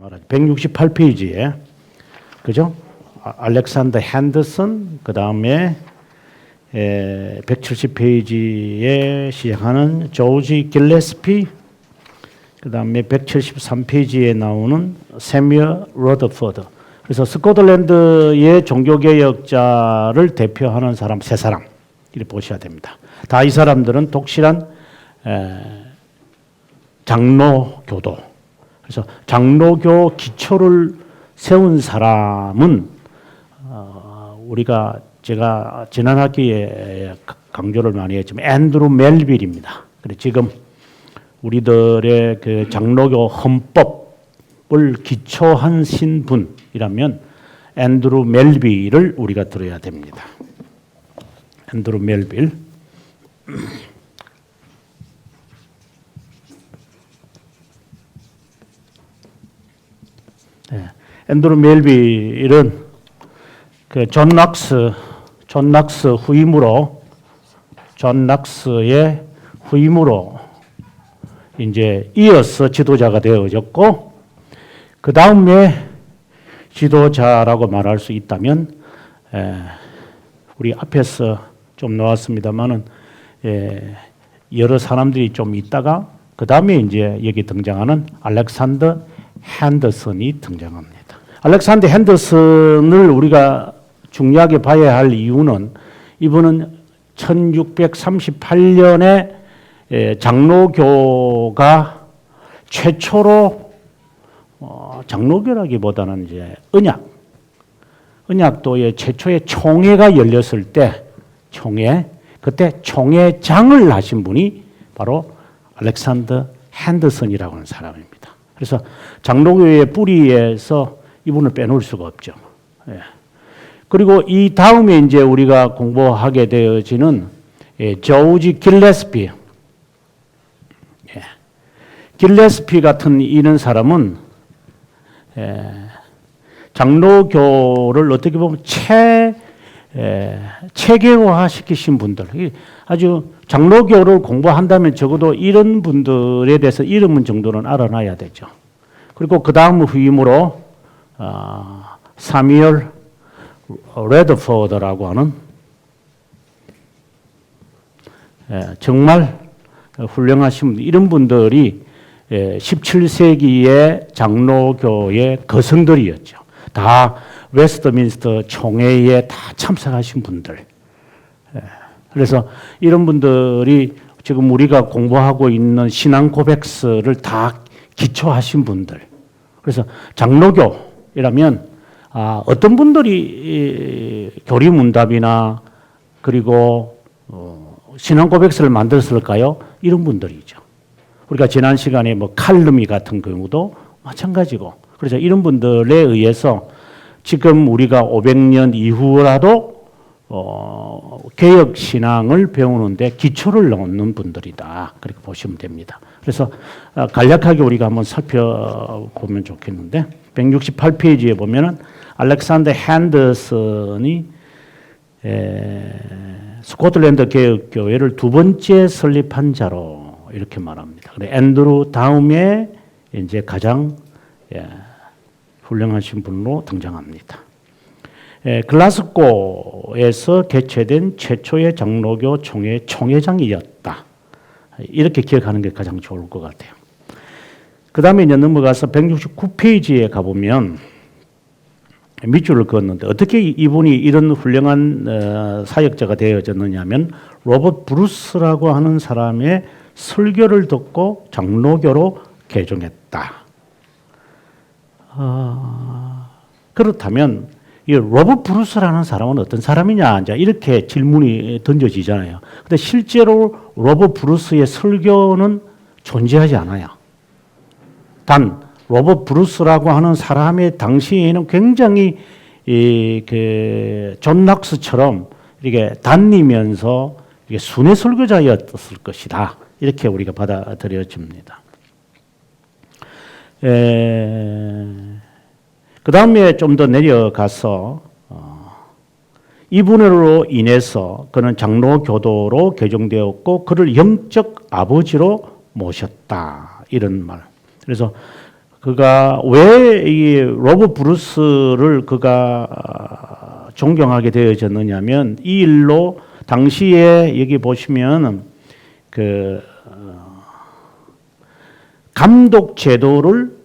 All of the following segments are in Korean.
168페이지에 그죠? 알렉산더 핸더슨, 그 다음에 170페이지에 시작하는 조지 길레스피, 그 다음에 173페이지에 나오는 세뮤얼 러더포드. 그래서 스코틀랜드의 종교개혁자를 대표하는 사람 세 사람 이렇게 보셔야 됩니다. 다 이 사람들은 독실한 장로교도. 그래서 장로교 기초를 세운 사람은 제가 지난 학기에 강조를 많이 했지만 앤드루 멜빌입니다. 그래 지금 우리들의 그 장로교 헌법을 기초하신 분이라면 앤드루 멜빌을 우리가 들어야 됩니다. 앤드루 멜빌. 네. 앤드루 멜빌은 그 존 락스 후임으로 존 락스의 후임으로 이제 이어서 지도자가 되어졌고, 그 다음에 지도자라고 말할 수 있다면 우리 앞에서 좀 나왔습니다만은 여러 사람들이 좀 있다가 그 다음에 이제 여기 등장하는 알렉산더 핸더슨이 등장합니다. 알렉산더 핸더슨을 우리가 중요하게 봐야 할 이유는 이분은 1638년에 장로교가 최초로 장로교라기보다는 이제 언약도의 최초의 총회가 열렸을 때 그때 총회장을 하신 분이 바로 알렉산더 핸더슨이라고 하는 사람입니다. 그래서 장로교의 뿌리에서 이분을 빼놓을 수가 없죠. 예. 그리고 이 다음에 이제 우리가 공부하게 되어지는 조지 길레스피. 예. 길레스피 같은 이런 사람은 장로교를 어떻게 보면 체계화 시키신 분들, 아주 장로교를 공부한다면 적어도 이런 분들에 대해서 이름은 정도는 알아놔야 되죠. 그리고 그 다음 후임으로 사뮤얼 레더포드라고 하는 정말 훌륭하신 분, 이런 분들이 17세기의 장로교의 거성들이었죠. 다 웨스트민스터 총회에 다 참석하신 분들. 그래서 이런 분들이 지금 우리가 공부하고 있는 신앙 고백서를 다 기초하신 분들. 그래서 장로교이라면 어떤 분들이 교리문답이나 그리고 신앙 고백서를 만들었을까요? 이런 분들이죠. 우리가 지난 시간에 뭐 칼럼이 같은 경우도 마찬가지고. 그래서 이런 분들에 의해서 지금 우리가 500년 이후라도 개혁 신앙을 배우는데 기초를 넣는 분들이다. 그렇게 보시면 됩니다. 그래서 간략하게 우리가 한번 살펴보면 좋겠는데 168페이지에 보면은 알렉산더 핸더슨이 스코틀랜드 개혁교회를 두 번째 설립한 자로 이렇게 말합니다. 그래 앤드루 다음에 이제 가장 훌륭하신 분으로 등장합니다. 글라스고에서 개최된 최초의 장로교 총회 총회장이었다. 이렇게 기억하는 게 가장 좋을 것 같아요. 그 다음에 이제 넘어가서 169페이지에 가보면 밑줄을 그었는데 어떻게 이분이 이런 훌륭한 사역자가 되어졌느냐 하면 로버트 브루스라고 하는 사람의 설교를 듣고 장로교로 개종했다. 그렇다면 이 로버트 브루스라는 사람은 어떤 사람이냐 이제 이렇게 질문이 던져지잖아요. 근데 실제로 로버트 브루스의 설교는 존재하지 않아요. 단 로버트 브루스라고 하는 사람의 당시에는 굉장히 존 락스처럼 이렇게 다니면서 이게 순회 설교자였을 것이다. 이렇게 우리가 받아들여집니다. 그 다음에 좀 더 내려가서 이분으로 인해서 그는 장로교도로 개종되었고 그를 영적 아버지로 모셨다. 이런 말. 그래서 그가 왜 이 로버트 브루스를 그가 존경하게 되어졌느냐면 이 일로 당시에 여기 보시면 그 감독 제도를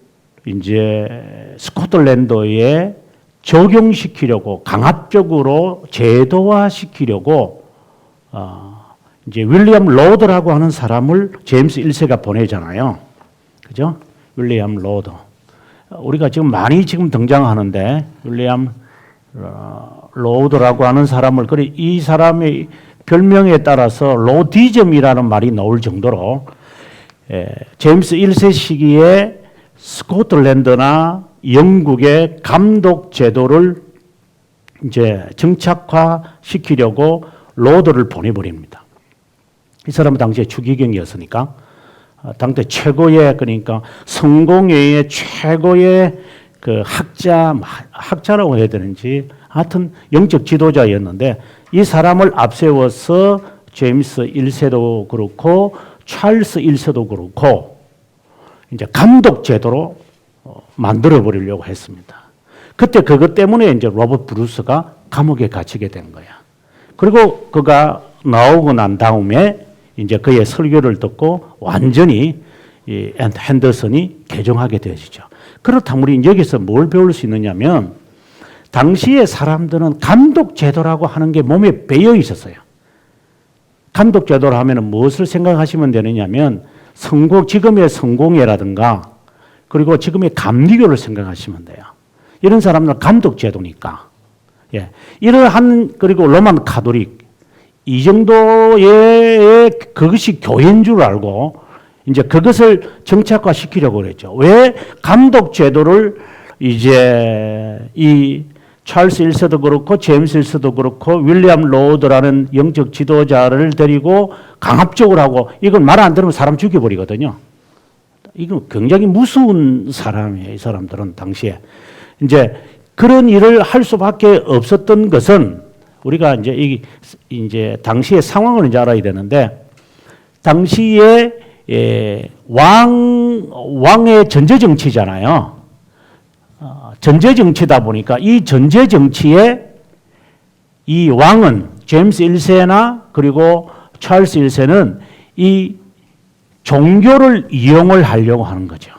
이제 스코틀랜드에 적용시키려고 강압적으로 제도화시키려고 이제 윌리엄 로드라고 하는 사람을 제임스 1세가 보내잖아요. 그죠? 윌리엄 로드. 우리가 지금 많이 지금 등장하는데 윌리엄 로드라고 하는 사람을 그래 이 사람의 별명에 따라서 로디즘이라는 말이 나올 정도로 제임스 1세 시기에 스코틀랜드나 영국의 감독 제도를 이제 정착화시키려고 로드를 보내버립니다. 이 사람은 당시에 추기경이었으니까 당대 최고의 그러니까 성공회의 최고의 그 학자라고 해야 되는지 하여튼 영적 지도자였는데 이 사람을 앞세워서 제임스 1세도 그렇고 찰스 1세도 그렇고 이제 감독 제도로 만들어 버리려고 했습니다. 그때 그것 때문에 이제 로버트 브루스가 감옥에 갇히게 된 거야. 그리고 그가 나오고 난 다음에 이제 그의 설교를 듣고 완전히 이 핸더슨이 개종하게 되어지죠. 그렇다면 우리 여기서 뭘 배울 수 있느냐면 당시의 사람들은 감독 제도라고 하는 게 몸에 배어 있었어요. 감독 제도를 하면 무엇을 생각하시면 되느냐면 지금의 성공회라든가 그리고 지금의 감리교를 생각하시면 돼요. 이런 사람들은 감독 제도니까. 예. 이러한 그리고 로만 가톨릭 이 정도의 그것이 교회인 줄 알고 이제 그것을 정착화시키려고 그랬죠. 왜 감독 제도를 이제 이 찰스 1세도 그렇고 제임스 1세도 그렇고 윌리엄 로드라는 영적 지도자를 데리고 강압적으로 하고 이건 말 안 들으면 사람 죽여버리거든요. 이건 굉장히 무서운 사람이에요. 이 사람들은 당시에. 이제 그런 일을 할 수밖에 없었던 것은 우리가 이제 당시의 상황을 이제 알아야 되는데 당시에 왕의 전제 정치잖아요. 전제 정치다 보니까 이 전제 정치에 이 왕은 제임스 1세나 그리고 찰스 1세는 이 종교를 이용을 하려고 하는 거죠.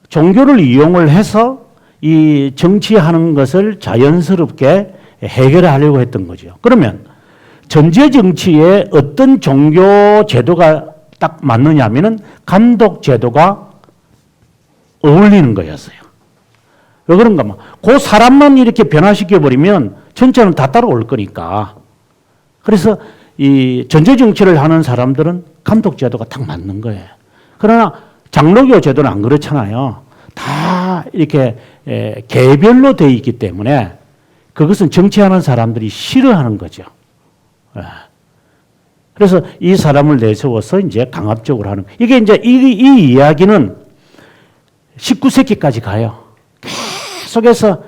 종교를 이용을 해서 이 정치하는 것을 자연스럽게 해결하려고 했던 거죠. 그러면 전제 정치에 어떤 종교 제도가 딱 맞느냐 하면은 감독 제도가 어울리는 거였어요. 왜 그런가 하면 그 사람만 이렇게 변화시켜버리면 전체는 다 따라올 거니까. 그래서 이 전제 정치를 하는 사람들은 감독 제도가 딱 맞는 거예요. 그러나 장로교 제도는 안 그렇잖아요. 다 이렇게 개별로 되어 있기 때문에 그것은 정치하는 사람들이 싫어하는 거죠. 그래서 이 사람을 내세워서 이제 강압적으로 하는 이게 이제 이 이야기는 19세기까지 가요. 계속해서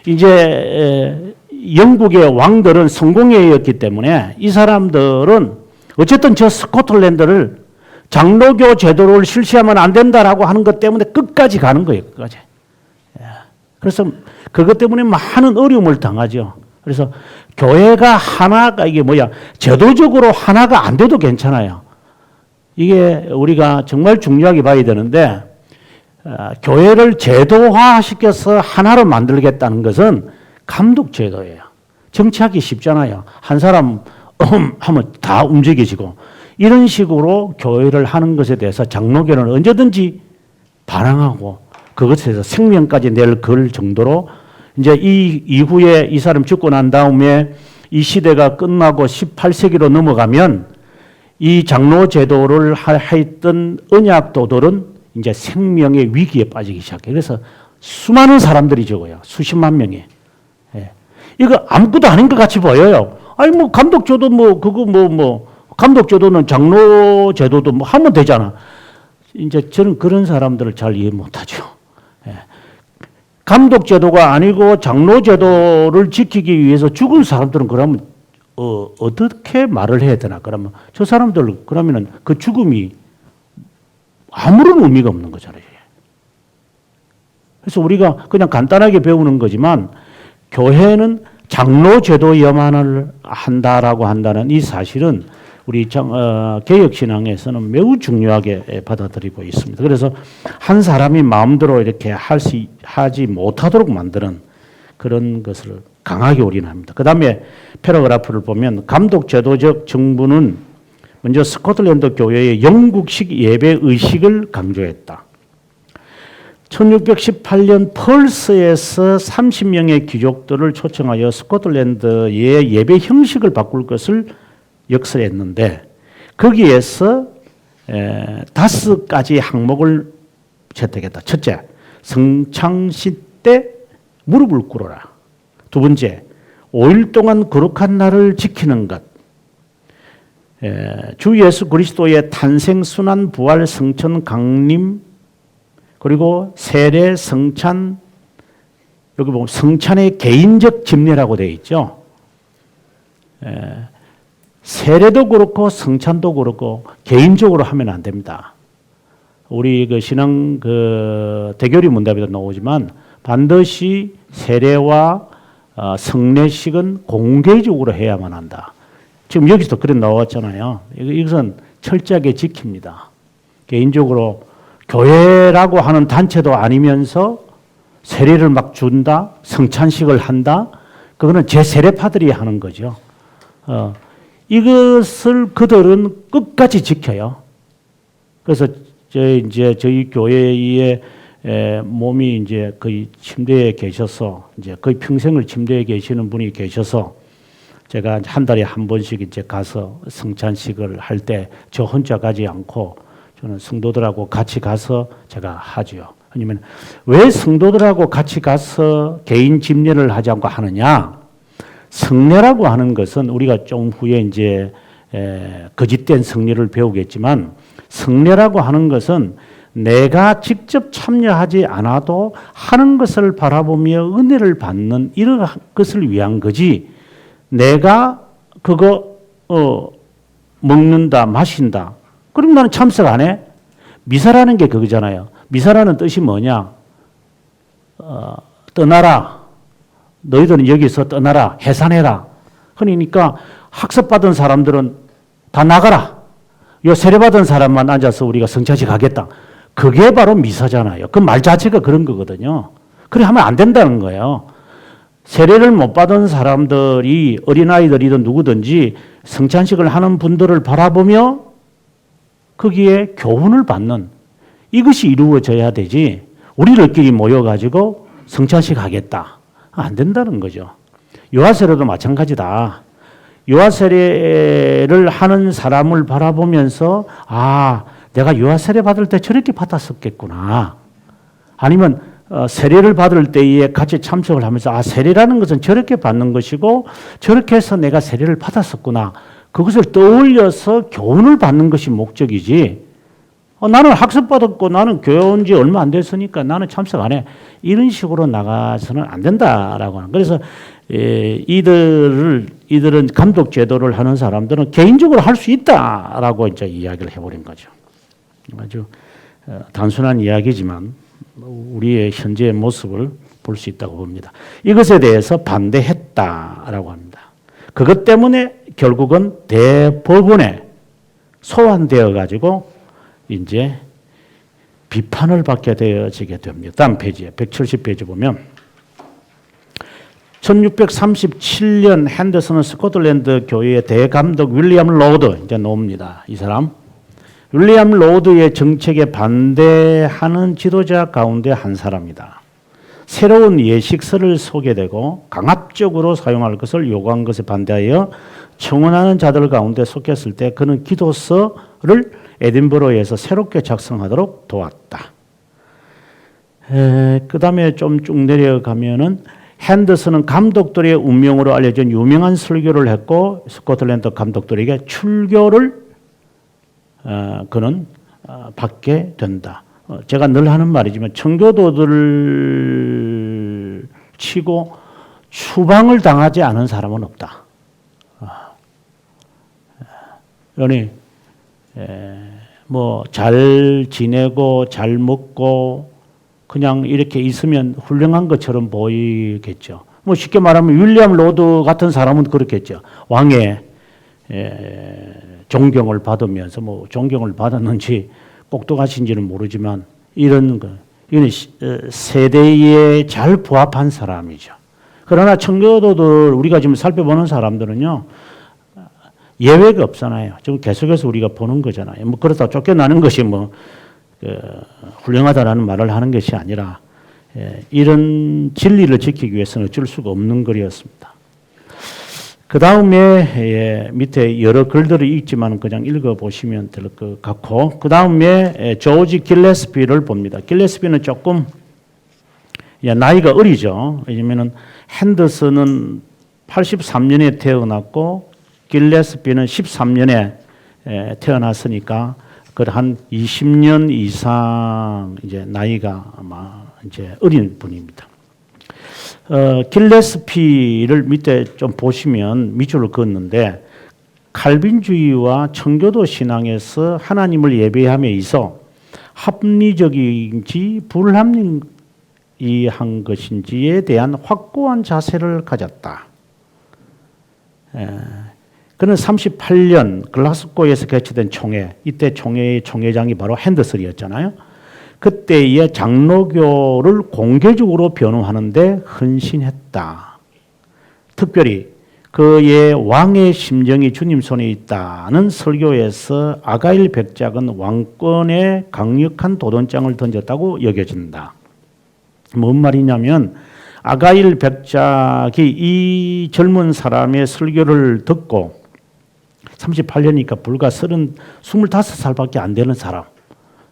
이제 영국의 왕들은 성공회였기 때문에 이 사람들은 어쨌든 저 스코틀랜드를 장로교 제도를 실시하면 안 된다라고 하는 것 때문에 끝까지 가는 거예요. 끝까지. 그래서 그것 때문에 많은 어려움을 당하죠. 그래서 교회가 하나가 이게 뭐야 제도적으로 하나가 안 돼도 괜찮아요. 이게 우리가 정말 중요하게 봐야 되는데 교회를 제도화시켜서 하나로 만들겠다는 것은 감독 제도예요. 정치하기 쉽잖아요. 한 사람 하면 다 움직여지고 이런 식으로 교회를 하는 것에 대해서 장로교는 언제든지 반항하고 그것에 대해서 생명까지 낼 걸 정도로 이제 이 이후에 이 사람 죽고 난 다음에 이 시대가 끝나고 18세기로 넘어가면 이 장로 제도를 했던 언약도들은 이제 생명의 위기에 빠지기 시작해요. 그래서 수많은 사람들이 죽어요. 수십만 명이. 예. 이거 아무것도 아닌 것 같이 보여요. 아니 뭐 감독제도 뭐 그거 뭐 감독제도는 장로제도도 뭐 하면 되잖아. 이제 저는 그런 사람들을 잘 이해 못하죠. 예. 감독제도가 아니고 장로제도를 지키기 위해서 죽은 사람들은 그러면 어떻게 말을 해야 되나? 그러면 저 사람들 그러면은 그 죽음이 아무런 의미가 없는 거잖아요. 그래서 우리가 그냥 간단하게 배우는 거지만 교회는 장로 제도 염원을 한다라고 한다는 이 사실은 우리 개혁신앙에서는 매우 중요하게 받아들이고 있습니다. 그래서 한 사람이 마음대로 이렇게 하지 못하도록 만드는 그런 것을 강하게 올인합니다. 그 다음에 패러그래프를 보면 감독 제도적 정부는 먼저 스코틀랜드 교회의 영국식 예배 의식을 강조했다. 1618년 펄스에서 30명의 귀족들을 초청하여 스코틀랜드의 예배 형식을 바꿀 것을 역설했는데 거기에서 5가지 항목을 채택했다. 첫째, 성창시 때 무릎을 꿇어라. 두 번째, 5일 동안 거룩한 날을 지키는 것. 주 예수 그리스도의 탄생, 순환, 부활, 성천, 강림, 그리고 세례, 성찬, 여기 보면 성찬의 개인적 집례라고 되어 있죠. 세례도 그렇고 성찬도 그렇고 개인적으로 하면 안 됩니다. 우리 그 신앙 그 대교리 문답에도 나오지만 반드시 세례와 성례식은 공개적으로 해야만 한다. 지금 여기서 그래 나왔잖아요. 이것은 철저하게 지킵니다. 개인적으로 교회라고 하는 단체도 아니면서 세례를 막 준다, 성찬식을 한다, 그거는 제 세례파들이 하는 거죠. 이것을 그들은 끝까지 지켜요. 그래서 저희 교회의 몸이 이제 거의 침대에 계셔서 이제 거의 평생을 침대에 계시는 분이 계셔서 제가 한 달에 한 번씩 이제 가서 성찬식을 할 때 저 혼자 가지 않고 저는 성도들하고 같이 가서 제가 하죠. 아니면 왜 성도들하고 같이 가서 개인 집례를 하지 않고 하느냐? 성례라고 하는 것은 우리가 좀 후에 이제 거짓된 성례를 배우겠지만 성례라고 하는 것은 내가 직접 참여하지 않아도 하는 것을 바라보며 은혜를 받는 이런 것을 위한 거지 내가 그거 먹는다 마신다 그럼 나는 참석 안 해? 미사라는 게 그거잖아요. 미사라는 뜻이 뭐냐? 떠나라. 너희들은 여기서 떠나라. 해산해라. 그러니까 학습받은 사람들은 다 나가라. 요 세례받은 사람만 앉아서 우리가 성찬식 하겠다. 그게 바로 미사잖아요. 그 말 자체가 그런 거거든요. 그래 하면 안 된다는 거예요. 세례를 못 받은 사람들이 어린아이들이든 누구든지 성찬식을 하는 분들을 바라보며 거기에 교훈을 받는 이것이 이루어져야 되지 우리들끼리 모여가지고 성찬식 하겠다. 안 된다는 거죠. 유아세례도 마찬가지다. 유아세례를 하는 사람을 바라보면서 아 내가 유아세례 받을 때 저렇게 받았었겠구나. 아니면 세례를 받을 때에 같이 참석을 하면서 아 세례라는 것은 저렇게 받는 것이고 저렇게 해서 내가 세례를 받았었구나. 그것을 떠올려서 교훈을 받는 것이 목적이지 나는 학습받았고 나는 교회 온 지 얼마 안 됐으니까 나는 참석 안 해. 이런 식으로 나가서는 안 된다라고 하는. 그래서 이들은 감독 제도를 하는 사람들은 개인적으로 할 수 있다라고 이제 이야기를 해버린 거죠. 아주 단순한 이야기지만 우리의 현재의 모습을 볼 수 있다고 봅니다. 이것에 대해서 반대했다라고 합니다. 그것 때문에 결국은 대법원에 소환되어 가지고 이제 비판을 받게 되어지게 됩니다. 다음 페이지에 170페이지 보면 1637년 핸더슨은 스코틀랜드 교회의 대감독 윌리엄 로드 이제 나옵니다. 이 사람 윌리엄 로드의 정책에 반대하는 지도자 가운데 한 사람이다. 새로운 예식서를 소개되고 강압적으로 사용할 것을 요구한 것에 반대하여 청원하는 자들 가운데 속했을 때 그는 기도서를 에딘버러에서 새롭게 작성하도록 도왔다. 그 다음에 좀 쭉 내려가면은 핸더슨은 감독들의 운명으로 알려진 유명한 설교를 했고 스코틀랜드 감독들에게 출교를 그는 받게 된다. 제가 늘 하는 말이지만 청교도들 치고 추방을 당하지 않은 사람은 없다. 그러니 뭐 잘 지내고 잘 먹고 그냥 이렇게 있으면 훌륭한 것처럼 보이겠죠. 뭐 쉽게 말하면 윌리엄 로드 같은 사람은 그렇겠죠. 왕의 존경을 받으면서 뭐 존경을 받았는지 꼭똑하신지는 모르지만 이런 거 이건 세대에 잘 부합한 사람이죠. 그러나 청교도들 우리가 지금 살펴보는 사람들은요 예외가 없잖아요. 지금 계속해서 우리가 보는 거잖아요. 뭐 그렇다 쫓겨나는 것이 뭐 훌륭하다라는 말을 하는 것이 아니라 이런 진리를 지키기 위해서는 어쩔 수가 없는 글이었습니다. 그 다음에 밑에 여러 글들이 있지만 그냥 읽어보시면 될 것 같고 그 다음에 조지 길레스피를 봅니다. 길레스피는 조금 나이가 어리죠. 왜냐하면 핸더슨은 83년에 태어났고 길레스피는 13년에 태어났으니까 한 20년 이상 이제 나이가 아마 이제 어린 분입니다. 길레스피를 밑에 좀 보시면 밑줄을 그었는데 칼빈주의와 청교도 신앙에서 하나님을 예배함에 있어 합리적인지 불합리한 것인지에 대한 확고한 자세를 가졌다. 그는 38년 글라스고에서 개최된 총회, 이때 총회의 총회장이 바로 핸더슨이었잖아요. 그때의 장로교를 공개적으로 변호하는데 헌신했다. 특별히 그의 왕의 심정이 주님 손에 있다는 설교에서 아가일 백작은 왕권에 강력한 도전장을 던졌다고 여겨진다. 뭔 말이냐면 아가일 백작이 이 젊은 사람의 설교를 듣고 38년이니까 불과 25살밖에 안 되는 사람.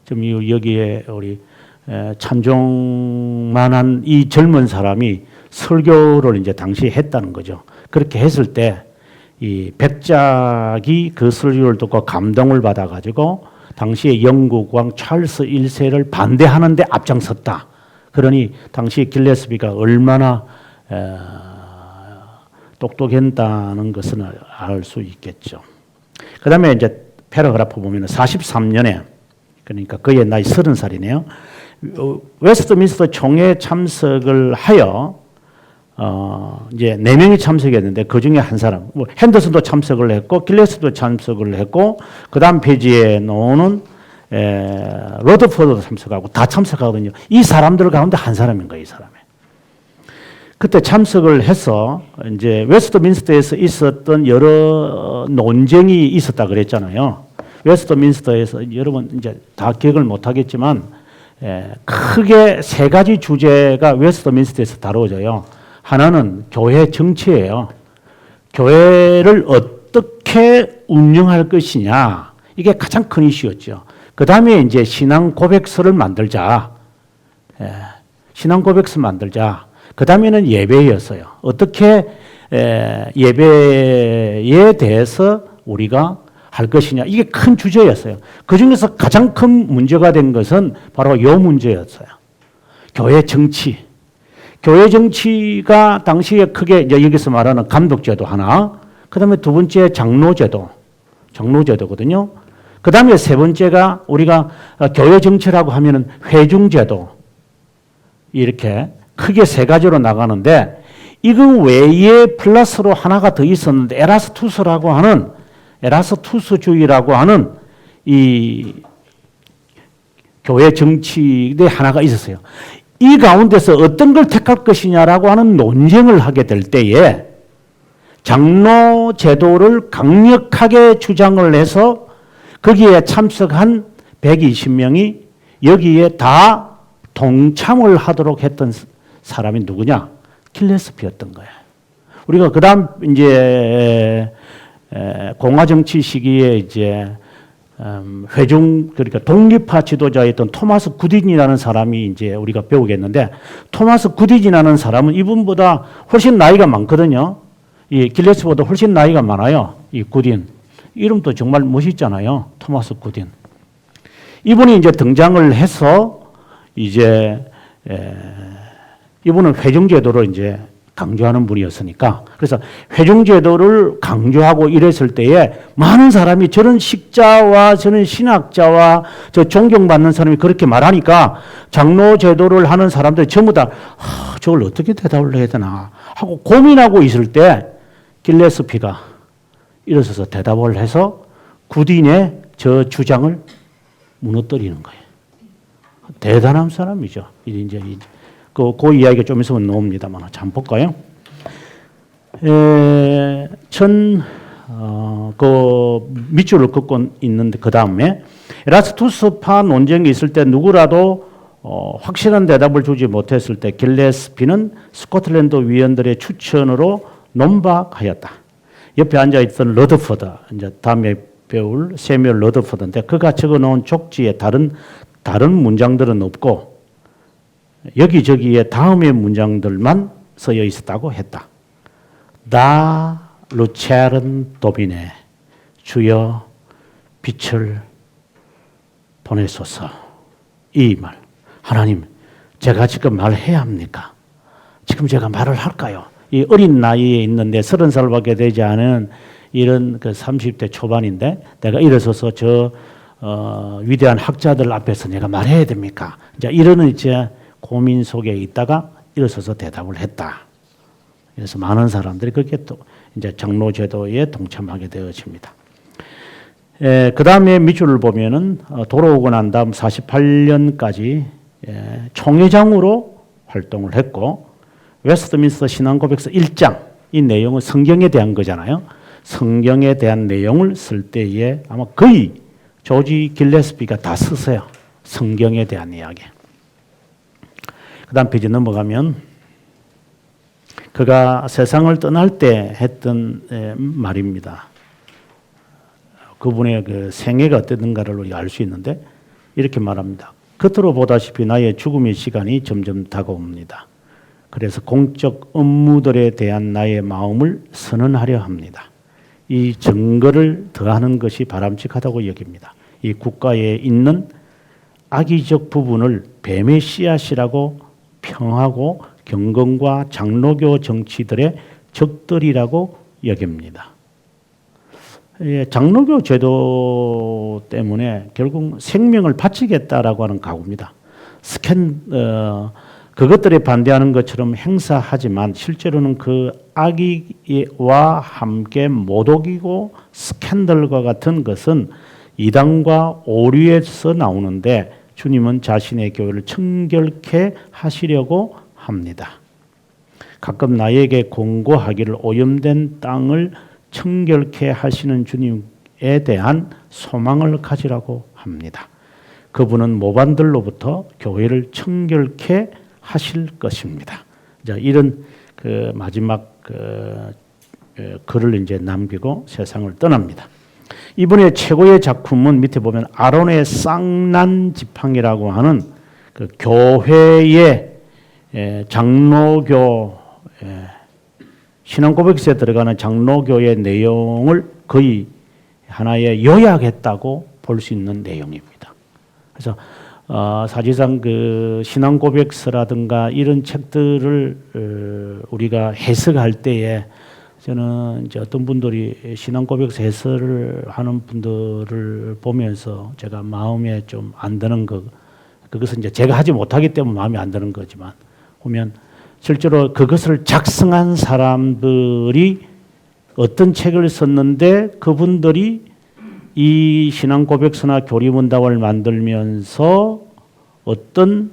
지금 여기에 우리 찬종만한 이 젊은 사람이 설교를 이제 당시에 했다는 거죠. 그렇게 했을 때 이 백작이 그 설교를 듣고 감동을 받아가지고 당시에 영국 왕 찰스 1세를 반대하는데 앞장섰다. 그러니 당시 길레스비가 얼마나 똑똑했다는 것은 알 수 있겠죠. 그 다음에 이제 패러그래프 보면 43년에 그러니까 그의 나이 30살이네요. 웨스트민스터 총회 참석을 하여 이제 4명이 참석했는데 그 중에 한 사람, 뭐 핸더슨도 참석을 했고 길레스도 참석을 했고 그 다음 페이지에 나오는 로드포드도 참석하고 다 참석하거든요. 이 사람들 가운데 한 사람인 거예요, 이 사람이. 그때 참석을 해서 이제 웨스트민스터에서 있었던 여러 논쟁이 있었다 그랬잖아요. 웨스트민스터에서 여러분 이제 다 기억을 못 하겠지만 크게 3가지 주제가 웨스트민스터에서 다루어져요. 하나는 교회 정치예요. 교회를 어떻게 운영할 것이냐. 이게 가장 큰 이슈였죠. 그 다음에 이제 신앙 고백서를 만들자. 신앙 고백서 만들자. 그 다음에는 예배였어요. 어떻게 예배에 대해서 우리가 할 것이냐. 이게 큰 주제였어요. 그 중에서 가장 큰 문제가 된 것은 바로 이 문제였어요. 교회 정치. 교회 정치가 당시에 크게 여기서 말하는 감독제도 하나, 그 다음에 2번째 장로제도거든요. 그 다음에 3번째가 우리가 교회 정치라고 하면은 회중제도. 이렇게 크게 3가지로 나가는데 이거 외에 플러스로 하나가 더 있었는데 에라스투스주의라고 하는 이 교회 정치에 하나가 있었어요. 이 가운데서 어떤 걸 택할 것이냐라고 하는 논쟁을 하게 될 때에 장로 제도를 강력하게 주장을 해서 거기에 참석한 120명이 여기에 다 동참을 하도록 했던 사람이 누구냐? 길레스피였던 거예요. 우리가 그 다음 이제 공화정치 시기에 이제 그러니까 독립파 지도자였던 토마스 구딘이라는 사람이 이제 우리가 배우겠는데 토마스 구딘이라는 사람은 이분보다 훨씬 나이가 많거든요. 이 길레스보다 훨씬 나이가 많아요. 이 구딘. 이름도 정말 멋있잖아요. 토마스 구딘. 이분이 이제 등장을 해서 이제 이분은 회중제도를 이제 강조하는 분이었으니까. 그래서 회중제도를 강조하고 이랬을 때에 많은 사람이 저런 식자와 저런 신학자와 저 존경받는 사람이 그렇게 말하니까 장로제도를 하는 사람들이 전부 다 저걸 어떻게 대답을 해야 되나 하고 고민하고 있을 때 길레스피가 일어서서 대답을 해서 구딘의 저 주장을 무너뜨리는 거예요. 대단한 사람이죠. 이제 그 이야기가 좀 있으면 나옵니다만 잠 볼까요? 밑줄을 긋고 있는데 그 다음에 에라스투스파 논쟁이 있을 때 누구라도 확실한 대답을 주지 못했을 때 길레스피는 스코틀랜드 위원들의 추천으로 논박하였다. 옆에 앉아있던 러드퍼드, 이제 다음에 배울 세뮤얼 러드퍼드인데 그가 적어놓은 족지에 다른 문장들은 없고 여기저기에 다음의 문장들만 쓰여 있었다고 했다. 다 루체른 도비네 주여 빛을 보내소서. 이 말. 하나님, 제가 지금 말해야 합니까? 지금 제가 말을 할까요? 이 어린 나이에 있는데 30살밖에 되지 않은 이런 그 30대 초반인데 내가 일어서서 저 위대한 학자들 앞에서 내가 말해야 됩니까? 이제 이런 이제 고민 속에 있다가 일어서서 대답을 했다. 그래서 많은 사람들이 그렇게 또 이제 장로제도에 동참하게 되어집니다. 그 다음에 밑줄을 보면은 돌아오고 난 다음 48년까지 총회장으로 활동을 했고 웨스트민스터 신앙고백서 1장 이 내용은 성경에 대한 거잖아요. 성경에 대한 내용을 쓸 때에 아마 거의 조지 길레스피가 다 쓰세요. 성경에 대한 이야기. 그 다음 페이지 넘어가면 그가 세상을 떠날 때 했던 말입니다. 그분의 그 생애가 어땠는가를 우리가 알 수 있는데 이렇게 말합니다. 겉으로 보다시피 나의 죽음의 시간이 점점 다가옵니다. 그래서 공적 업무들에 대한 나의 마음을 선언하려 합니다. 이 증거를 더하는 것이 바람직하다고 여깁니다. 이 국가에 있는 악의적 부분을 뱀의 씨앗이라고 평하고 경건과 장로교 정치들의 적들이라고 여깁니다. 장로교 제도 때문에 결국 생명을 바치겠다라고 하는 각오입니다. 그것들에 반대하는 것처럼 행사하지만 실제로는 그 악의와 함께 모독이고 스캔들과 같은 것은 이단과 오류에서 나오는데 주님은 자신의 교회를 청결케 하시려고 합니다. 가끔 나에게 권고하기를 오염된 땅을 청결케 하시는 주님에 대한 소망을 가지라고 합니다. 그분은 모반들로부터 교회를 청결케 하실 것입니다. 자, 이런 그 마지막 글을 이제 남기고 세상을 떠납니다. 이번에 최고의 작품은 밑에 보면 아론의 쌍난 지팡이라고 하는 그 교회의 장로교 신앙고백서에 들어가는 장로교의 내용을 거의 하나의 요약했다고 볼 수 있는 내용입니다. 그래서 사실상 그 신앙고백서라든가 이런 책들을 우리가 해석할 때에 저는 이제 어떤 분들이 신앙고백서 해설을 하는 분들을 보면서 제가 마음에 좀 안 드는 그것은 이제 제가 하지 못하기 때문에 마음에 안 드는 거지만 보면 실제로 그것을 작성한 사람들이 어떤 책을 썼는데 그분들이 이 신앙고백서나 교리문답을 만들면서 어떤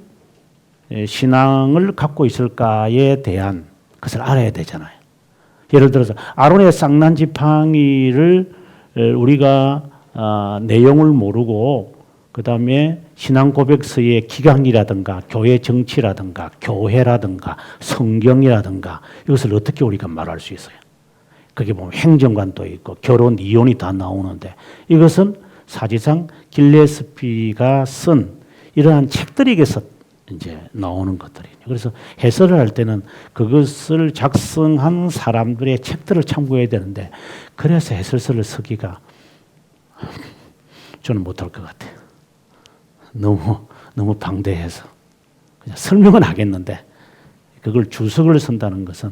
신앙을 갖고 있을까에 대한 것을 알아야 되잖아요. 예를 들어서 아론의 쌍난 지팡이를 우리가 내용을 모르고 그 다음에 신앙고백서의 기강이라든가 교회 정치라든가 교회라든가 성경이라든가 이것을 어떻게 우리가 말할 수 있어요? 그게 보면 행정관도 있고 결혼, 이혼이 다 나오는데 이것은 사실상 길레스피가 쓴 이러한 책들에게서 이제 나오는 것들이에요. 그래서 해설을 할 때는 그것을 작성한 사람들의 책들을 참고해야 되는데 그래서 해설서를 쓰기가 저는 못할 것 같아요. 너무 방대해서 그냥 설명은 하겠는데 그걸 주석을 쓴다는 것은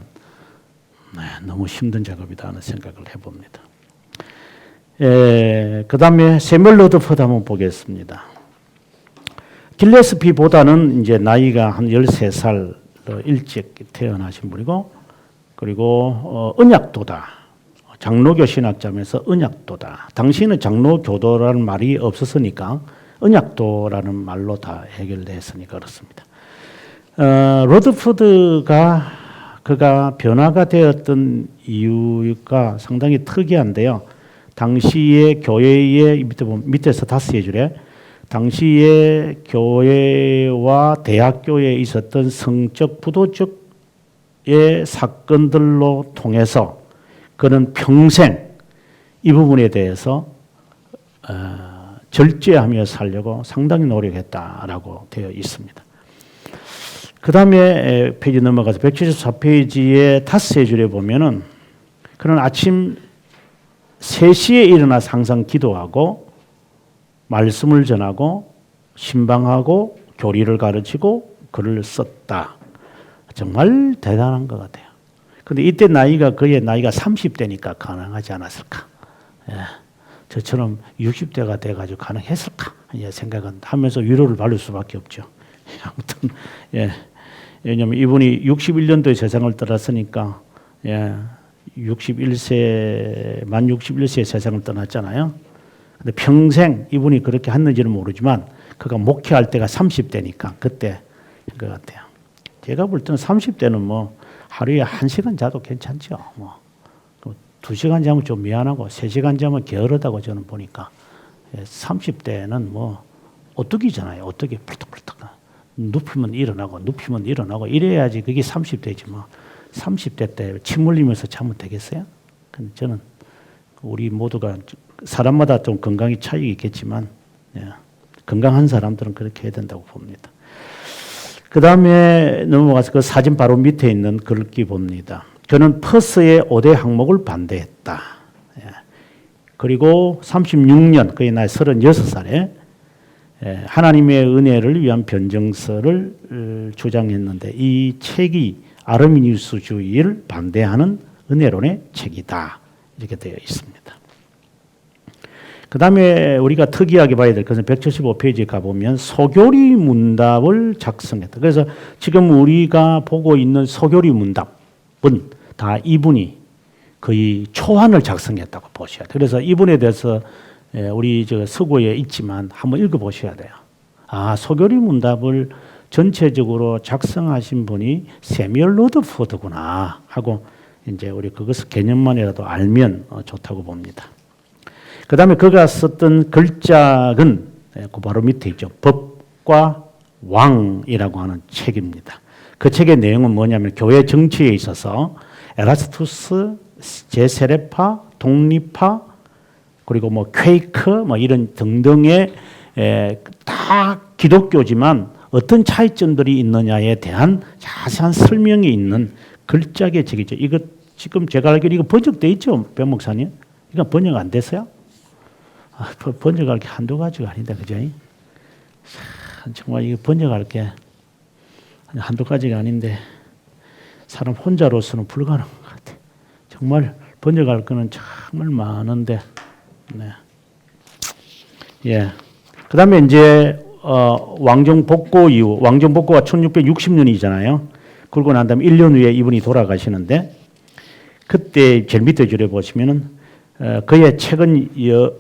너무 힘든 작업이다 하는 생각을 해봅니다. 그 다음에 세뮤얼 러더포드 한번 보겠습니다. 길레스피보다는 이제 나이가 한 13살 일찍 태어나신 분이고, 그리고 언약도다. 장로교 신학자면서 언약도다. 당시에는 장로교도라는 말이 없었으니까 언약도라는 말로 다 해결됐으니까 그렇습니다. 러더포드가 그가 변화가 되었던 이유가 상당히 특이한데요. 당시의 교회의 밑에서 5의 줄에 당시의 교회와 대학교에 있었던 성적 부도적의 사건들로 통해서 그는 평생 이 부분에 대해서 절제하며 살려고 상당히 노력했다라고 되어 있습니다. 그 다음에 페이지 넘어가서 174페이지의 5의 줄에 보면은 그는 아침 3시에 일어나서 항상 기도하고 말씀을 전하고 신방하고 교리를 가르치고 글을 썼다. 정말 대단한 것 같아요. 그런데 이때 그의 나이가 30대니까 가능하지 않았을까. 저처럼 60대가 돼가지고 가능했을까 생각은 하면서 위로를 받을 수밖에 없죠. 아무튼 왜냐하면 이분이 61년도에 세상을 떠났으니까 61세 만 61세에 세상을 떠났잖아요. 근데 평생 이분이 그렇게 했는지는 모르지만 그가 목회할 때가 30대니까 그때 것 같아요. 제가 볼 때는 30대는 뭐 하루에 1시간 자도 괜찮죠. 뭐 2시간 자면 좀 미안하고 3시간 자면 게으르다고 저는 보니까 30대는 뭐 오뚜기잖아요. 오뚜기 펄떡펄떡 눕히면 일어나고 이래야지 그게 30대지 뭐 30대 때 침 흘리면서 자면 되겠어요? 근데 저는 우리 모두가 사람마다 좀 건강이 차이가 있겠지만 건강한 사람들은 그렇게 해야 된다고 봅니다. 그 다음에 넘어가서 그 사진 바로 밑에 있는 글귀 봅니다. 그는 퍼스의 5대 항목을 반대했다. 그리고 36년, 그의 나이 36살에 하나님의 은혜를 위한 변증서를 주장했는데 이 책이 아르미니우스주의를 반대하는 은혜론의 책이다. 이렇게 되어 있습니다. 그 다음에 우리가 특이하게 봐야 될 것은 175페이지에 가보면 소교리 문답을 작성했다. 그래서 지금 우리가 보고 있는 소교리 문답은 다 이분이 거의 초안을 작성했다고 보셔야 돼요. 그래서 이분에 대해서 우리 서구에 있지만 한번 읽어보셔야 돼요. 소교리 문답을 전체적으로 작성하신 분이 세뮤얼 러더포드구나 하고 이제 우리 그것을 개념만이라도 알면 좋다고 봅니다. 그 다음에 그가 썼던 글작은 그 바로 밑에 있죠. 법과 왕이라고 하는 책입니다. 그 책의 내용은 뭐냐면 교회 정치에 있어서 에라스투스, 제세례파, 독립파, 그리고 뭐 퀘이크 뭐 이런 등등의 다 기독교지만 어떤 차이점들이 있느냐에 대한 자세한 설명이 있는 글작의 책이죠. 이거 지금 제가 알기로 이거 번역돼 있죠, 변 목사님? 이거 번역 안 됐어요? 번역할 게 한두 가지가 아닌데, 그죠? 정말 이거 번역할 게 한두 가지가 아닌데 사람 혼자로서는 불가능한 것 같아요. 정말 번역할 거는 정말 많은데, 그 다음에 이제 왕정 복고 이후, 왕정 복고가 1660년이잖아요. 그러고 난 다음에 1년 후에 이분이 돌아가시는데, 그때 제일 밑에 줄에 보시면은 그의 책은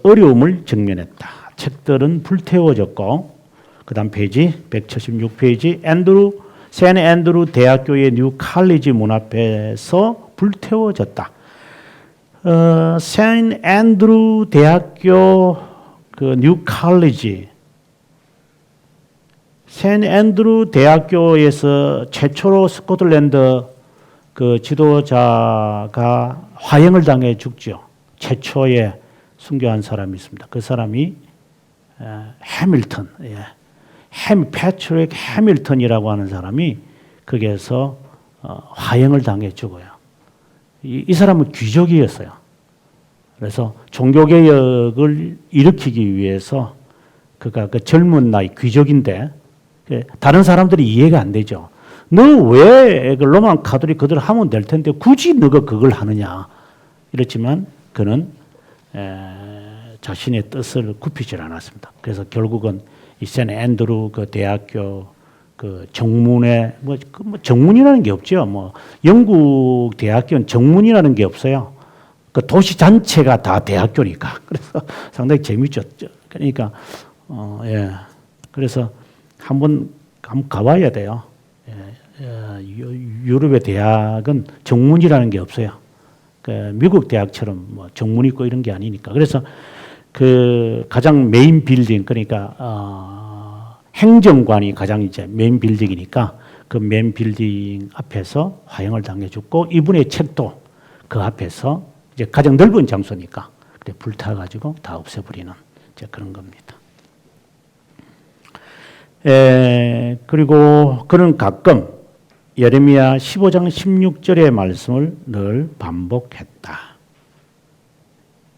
어려움을 직면했다. 책들은 불태워졌고, 그 다음 페이지 176페이지 샌 앤드루 대학교의 뉴 칼리지 문 앞에서 불태워졌다. 샌 앤드루 대학교 그 뉴 칼리지, 샌 앤드루 대학교에서 최초로 스코틀랜드 그 지도자가 화형을 당해 죽죠. 최초의 순교한 사람이 있습니다. 그 사람이 해밀턴, 패트릭 해밀턴이라고 하는 사람이 거기에서 화형을 당해 죽어요. 이 사람은 귀족이었어요. 그래서 종교개혁을 일으키기 위해서 그가 그 젊은 나이 귀족인데 다른 사람들이 이해가 안 되죠. 너 왜 로만 카톨릭 그대로 하면 될 텐데 굳이 너가 그걸 하느냐. 이랬지만 그는 자신의 뜻을 굽히질 않았습니다. 그래서 결국은 이 센 앤드루 그 대학교 그 정문에 정문이라는 게 없죠. 뭐 영국 대학교는 정문이라는 게 없어요. 그 도시 전체가 다 대학교니까. 그래서 상당히 재밌죠. 그러니까 예. 그래서 한번 가봐야 돼요. 유럽의 대학은 정문이라는 게 없어요. 그 미국 대학처럼 뭐 정문 있고 이런 게 아니니까. 그래서 그 가장 메인 빌딩 그러니까 행정관이 가장 이제 메인 빌딩이니까 그 메인 빌딩 앞에서 화형을 당해줬고 이분의 책도 그 앞에서 이제 가장 넓은 장소니까 그래 불타가지고 다 없애버리는 이제 그런 겁니다. 그리고 그는 가끔 예레미야 15장 16절의 말씀을 늘 반복했다.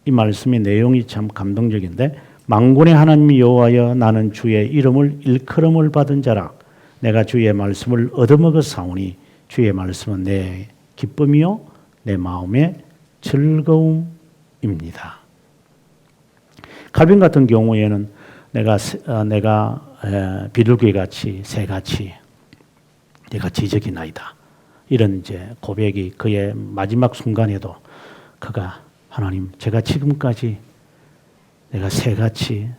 이 말씀의 내용이 참 감동적인데 만군의 하나님 여호와여 나는 주의 이름을 일컬음을 받은 자라 내가 주의 말씀을 얻어먹었사오니 주의 말씀은 내 기쁨이요 내 마음의 즐거움입니다. 칼빈 같은 경우에는 내가 비둘기 같이 새같이 내가 지적이 나이다. 이런 이제 고백이 그의 마지막 순간에도 그가 하나님 제가 지금까지 내가 새같이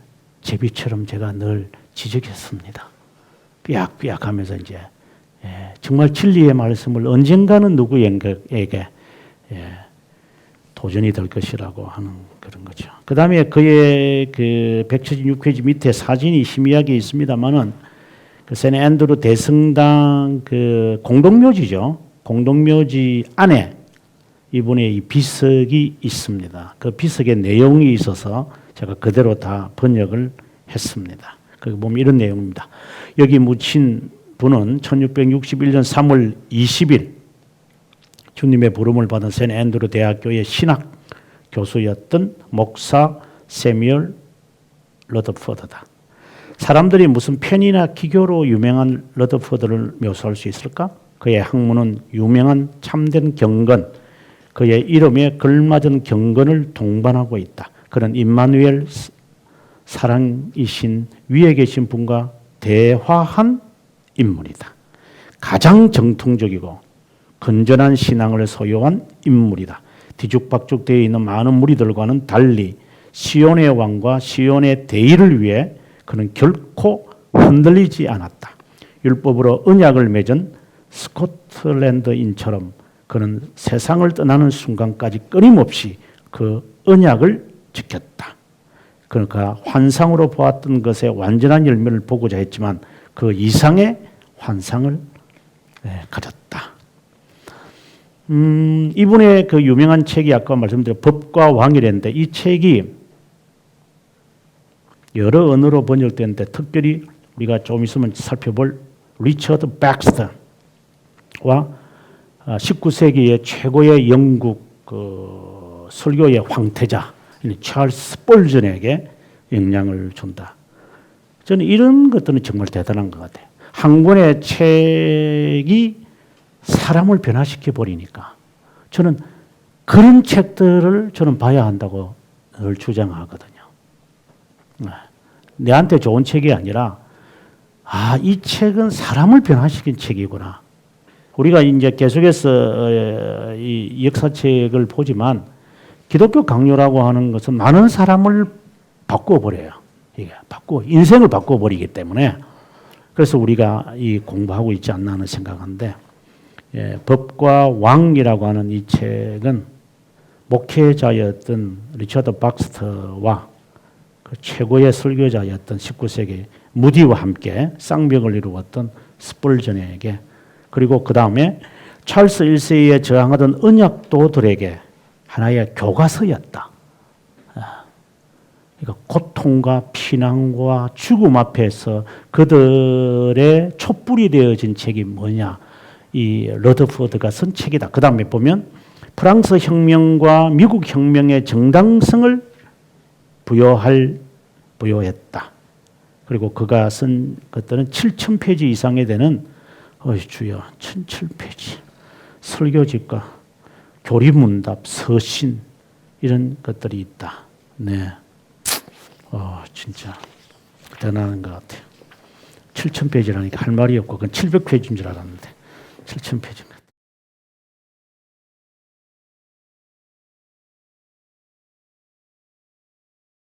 제비처럼 제가 늘 지적했습니다. 삐약삐약 하면서 이제 정말 진리의 말씀을 언젠가는 누구에게 도전이 될 것이라고 하는 그런 거죠. 그 다음에 그의 그 176페이지 밑에 사진이 희미하게 있습니다만은 그 센 앤드루 대성당 그 공동묘지죠. 공동묘지 안에 이분의 이 비석이 있습니다. 그 비석의 내용이 있어서 제가 그대로 다 번역을 했습니다. 거기 보면 이런 내용입니다. 여기 묻힌 분은 1661년 3월 20일 주님의 부름을 받은 센 앤드루 대학교의 신학 교수였던 목사 세뮤얼 러더포드다. 사람들이 무슨 편이나 기교로 유명한 러더포드를 묘사할 수 있을까? 그의 학문은 유명한 참된 경건, 그의 이름에 걸맞은 경건을 동반하고 있다. 그는 임마누엘 사랑이신 위에 계신 분과 대화한 인물이다. 가장 정통적이고 건전한 신앙을 소유한 인물이다. 뒤죽박죽 되어 있는 많은 무리들과는 달리 시온의 왕과 시온의 대의를 위해 그는 결코 흔들리지 않았다. 율법으로 언약을 맺은 스코틀랜드인처럼 그는 세상을 떠나는 순간까지 끊임없이 그 언약을 지켰다. 그러니까 환상으로 보았던 것에 완전한 열매를 보고자 했지만 그 이상의 환상을 가졌다. 이분의 그 유명한 책이 아까 말씀드린 법과 왕이랬는데 이 책이 여러 언어로 번역됐는데 특별히 우리가 좀 있으면 살펴볼 리처드 백스터와 19세기의 최고의 영국 그 설교의 황태자 찰스 스펄전에게 영향을 준다. 저는 이런 것들은 정말 대단한 것 같아요. 한 권의 책이 사람을 변화시켜 버리니까 저는 그런 책들을 저는 봐야 한다고 늘 주장하거든요. 내한테 좋은 책이 아니라 이 책은 사람을 변화시킨 책이구나. 우리가 이제 계속해서 이 역사책을 보지만 기독교 강요라고 하는 것은 많은 사람을 바꿔버려요. 이게 인생을 바꿔버리기 때문에 그래서 우리가 이 공부하고 있지 않나 하는 생각하는데 법과 왕이라고 하는 이 책은 목회자였던 리처드 박스터와 그 최고의 설교자였던 19세기 무디와 함께 쌍벽을 이루었던 스펄전에게 그리고 그 다음에 찰스 1세에 저항하던 언약도들에게 하나의 교과서였다. 그러니까 고통과 피난과 죽음 앞에서 그들의 촛불이 되어진 책이 뭐냐. 이 러더포드가 쓴 책이다. 그 다음에 보면 프랑스 혁명과 미국 혁명의 정당성을 부여했다. 그리고 그가 쓴 것들은 7,000페이지 이상이 되는 어이 주여 1007페이지 설교집과 교리문답, 서신 이런 것들이 있다. 네, 진짜 대단한 것 같아요. 7000페이지라니까 할 말이 없고 그건 700페이지인 줄 알았는데 7000페이지.